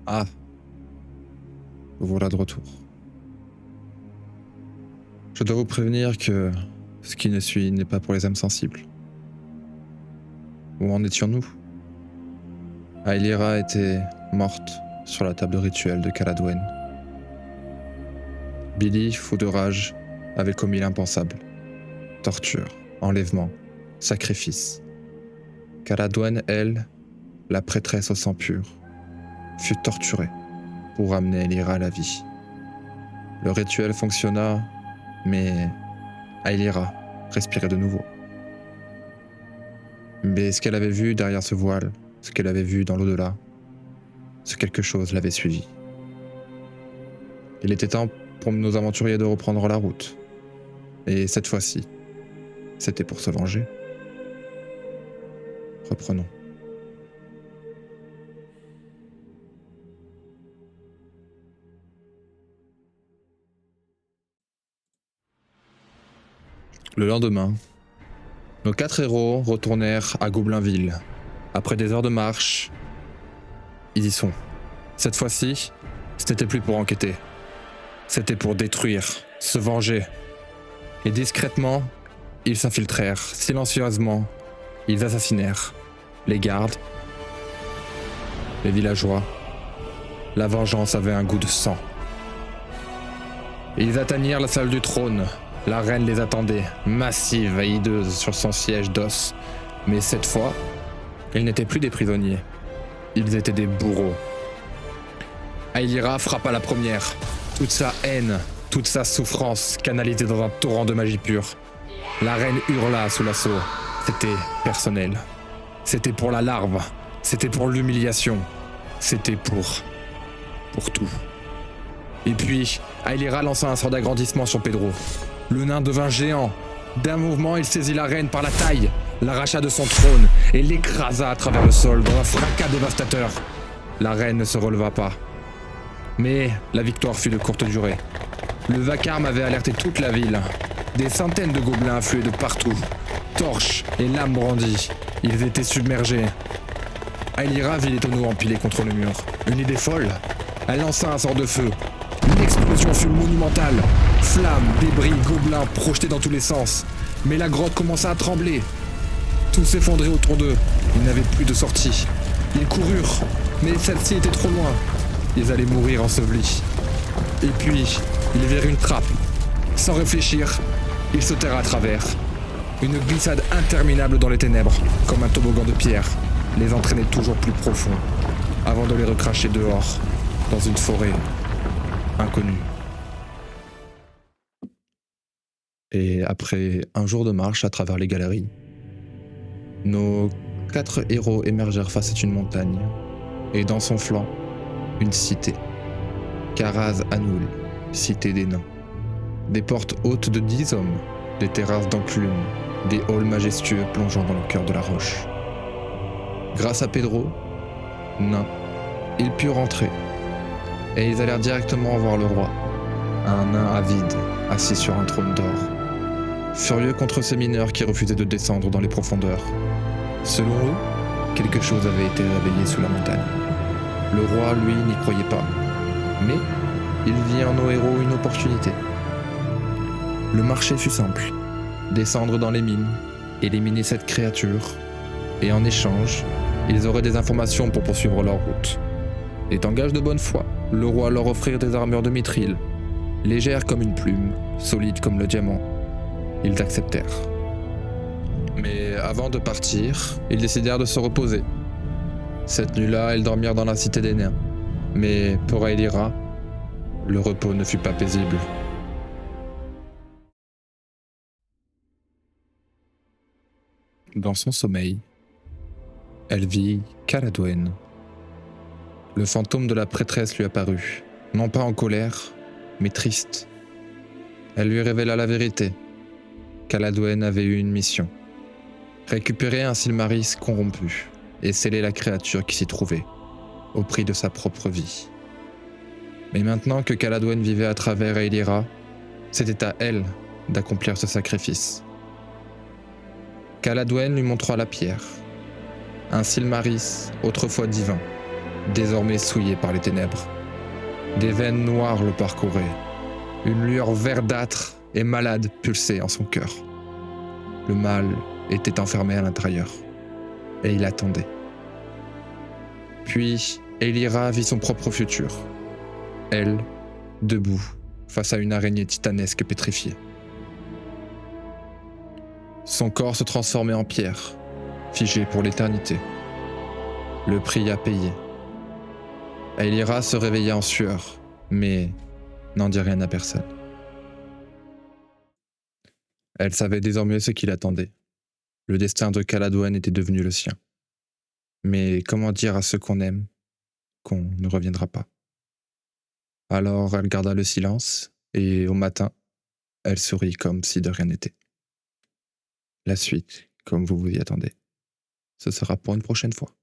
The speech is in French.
Ah, vous voilà de retour. Je dois vous prévenir que ce qui ne suit n'est pas pour les âmes sensibles. Où en étions-nous? Ailira était morte sur la table rituelle de Caladwen. Billy, fou de rage, avait commis l'impensable. Torture, enlèvement, sacrifice. Caladwen, elle, la prêtresse au sang pur, fut torturée pour ramener Ailira à la vie. Le rituel fonctionna, mais Ailira respirait de nouveau. Mais ce qu'elle avait vu derrière ce voile, ce qu'elle avait vu dans l'au-delà, ce quelque chose l'avait suivi. Il était temps pour nos aventuriers de reprendre la route. Et cette fois-ci, c'était pour se venger. Reprenons. Le lendemain, nos 4 héros retournèrent à Goblinville. Après des heures de marche, ils y sont. Cette fois-ci, ce n'était plus pour enquêter. C'était pour détruire, se venger. Et discrètement, ils s'infiltrèrent. Silencieusement, ils assassinèrent les gardes, les villageois. La vengeance avait un goût de sang. Ils atteignirent la salle du trône. La reine les attendait, massive et hideuse sur son siège d'os. Mais cette fois, ils n'étaient plus des prisonniers. Ils étaient des bourreaux. Ailira frappa la première. Toute sa haine, toute sa souffrance canalisée dans un torrent de magie pure. La reine hurla sous l'assaut. C'était personnel. C'était pour la larve. C'était pour l'humiliation. C'était pour tout. Et puis, Ailira lança un sort d'agrandissement sur Pedro. Le nain devint géant. D'un mouvement, il saisit la reine par la taille, l'arracha de son trône et l'écrasa à travers le sol dans un fracas dévastateur. La reine ne se releva pas. Mais la victoire fut de courte durée. Le vacarme avait alerté toute la ville. Des centaines de gobelins affluaient de partout. Torches et lames brandies. Ils étaient submergés. Ailira vit les tonneaux empilés contre le mur. Une idée folle. Elle lança un sort de feu. L'explosion fut monumentale. Flammes, débris, gobelins projetés dans tous les sens. Mais la grotte commença à trembler. Tout s'effondrait autour d'eux. Ils n'avaient plus de sortie. Ils coururent, mais celle-ci était trop loin. Ils allaient mourir ensevelis. Et puis, ils virent une trappe. Sans réfléchir, ils sautèrent à travers. Une glissade interminable dans les ténèbres, comme un toboggan de pierre, les entraînait toujours plus profond, avant de les recracher dehors, dans une forêt inconnue. Et après un jour de marche à travers les galeries, nos 4 héros émergèrent face à une montagne, et dans son flanc, une cité. Karaz Anul, cité des nains. Des portes hautes de 10 hommes, des terrasses d'enclumes, des halls majestueux plongeant dans le cœur de la roche. Grâce à Pedro, nain, ils purent rentrer, et ils allèrent directement voir le roi, un nain avide, assis sur un trône d'or, furieux contre ces mineurs qui refusaient de descendre dans les profondeurs. Selon eux, quelque chose avait été réveillé sous la montagne. Le roi, lui, n'y croyait pas, mais il vit en nos héros une opportunité. Le marché fut simple, descendre dans les mines, éliminer cette créature, et en échange, ils auraient des informations pour poursuivre leur route. Et en gage de bonne foi, le roi leur offrit des armures de mithril, légères comme une plume, solides comme le diamant. Ils acceptèrent. Mais avant de partir, ils décidèrent de se reposer. Cette nuit-là, ils dormirent dans la cité des nains. Mais pour Ailira, le repos ne fut pas paisible. Dans son sommeil, elle vit Caladwen. Le fantôme de la prêtresse lui apparut, non pas en colère, mais triste. Elle lui révéla la vérité. Caladwen avait eu une mission. Récupérer un Silmaris corrompu et sceller la créature qui s'y trouvait, au prix de sa propre vie. Mais maintenant que Caladwen vivait à travers Ailira, c'était à elle d'accomplir ce sacrifice. Caladwen lui montra la pierre, un Silmaris autrefois divin, désormais souillé par les ténèbres. Des veines noires le parcouraient. Une lueur verdâtre et malade pulsait en son cœur. Le mal était enfermé à l'intérieur, et il attendait. Puis, Elira vit son propre futur. Elle, debout, face à une araignée titanesque pétrifiée. Son corps se transformait en pierre, figé pour l'éternité. Le prix à payer. Elira se réveilla en sueur, mais n'en dit rien à personne. Elle savait désormais ce qui l'attendait. Le destin de Caladoine était devenu le sien. Mais comment dire à ceux qu'on aime qu'on ne reviendra pas? Alors elle garda le silence, et au matin, elle sourit comme si de rien n'était. La suite, comme vous vous y attendez, ce sera pour une prochaine fois.